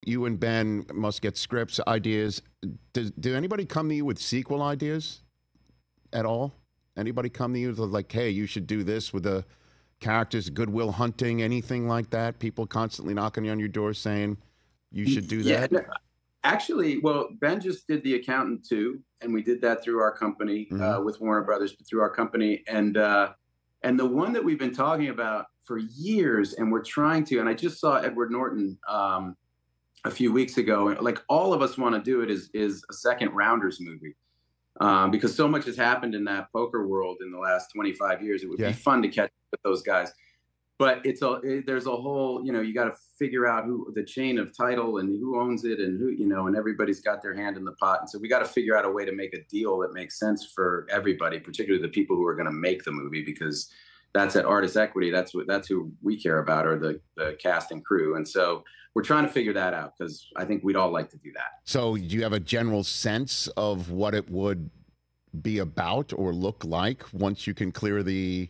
you and Ben must get scripts, ideas. Do anybody come to you with sequel ideas at all? Anybody come to you like, hey, you should do this with the characters, Good Will Hunting, anything like that? People constantly knocking on your door saying you should do that? Yeah, actually, well, Ben just did The Accountant too, and we did that through our company with Warner Brothers, but through our company. And the one that we've been talking about for years, and we're trying to, and I just saw Edward Norton a few weeks ago. Like, all of us want to do it is a second Rounders movie. Because so much has happened in that poker world in the last 25 years. It would be fun to catch up with those guys. But there's a whole, you got to figure out who the chain of title and who owns it and who, and everybody's got their hand in the pot. And so we got to figure out a way to make a deal that makes sense for everybody, particularly the people who are going to make the movie, because that's at Artist Equity. That's who we care about, are the cast and crew. And so we're trying to figure that out, because I think we'd all like to do that. So do you have a general sense of what it would be about or look like once you can clear the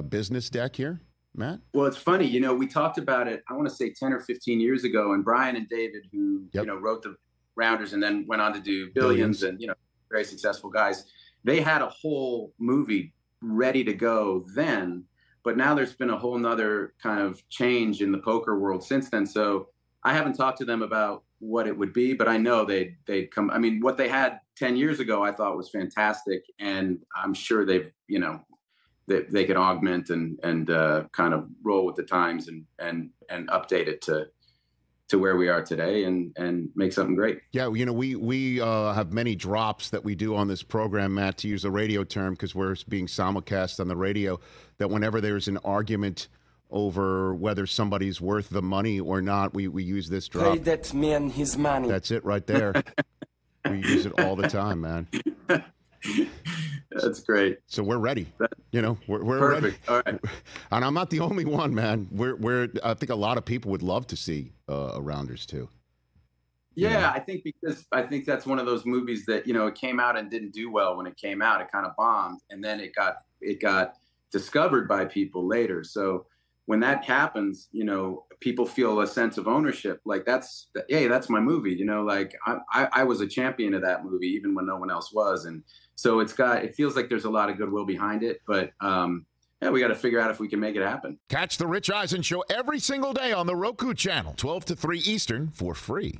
business deck here, Matt? Well, it's funny, we talked about it, I want to say 10 or 15 years ago, and Brian and David, who, wrote the Rounders and then went on to do Billions and, very successful guys, they had a whole movie ready to go then, but now there's been a whole nother kind of change in the poker world since then. So I haven't talked to them about what it would be, but I know they'd come. I mean, what they had 10 years ago, I thought was fantastic. And I'm sure they've, they can augment and kind of roll with the times and update it to where we are today and make something great. Yeah, we have many drops that we do on this program, Matt, to use a radio term, because we're being simulcast on the radio, that whenever there's an argument over whether somebody's worth the money or not, we use this drop. Pay that man his money. That's it right there. We use it all the time, man. That's great. So we're ready. We're perfect. Ready. All right. And I'm not the only one, man. I think a lot of people would love to see a Rounders too. Yeah, I think that's one of those movies that, it came out and didn't do well when it came out. It kind of bombed, and then it got discovered by people later. So when that happens, people feel a sense of ownership. Like, that's my movie. Like I was a champion of that movie, even when no one else was. And so it feels like there's a lot of goodwill behind it. But we got to figure out if we can make it happen. Catch the Rich Eisen Show every single day on the Roku channel, 12 to 3 Eastern, for free.